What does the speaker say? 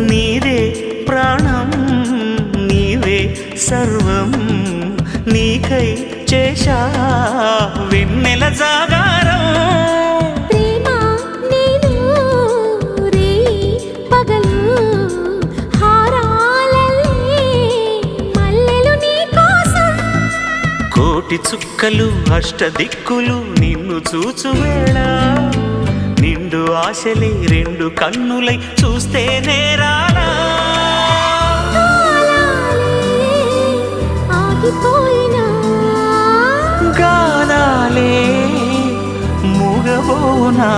నీదే ప్రాణం నీవే సర్వం నీకై చేశా వెన్నెల జాగారం ప్రేమ నేను రే పగలు హారాలల్లే మల్లెలు నీ కోసం కోటి చుక్కలు అష్టదిక్కులు నిన్ను చూచువేళ నిండు ఆశలే రెండు కన్నులై చూస్తే నేరాలా ఆగిపోయినా గానాలే మూగబోనా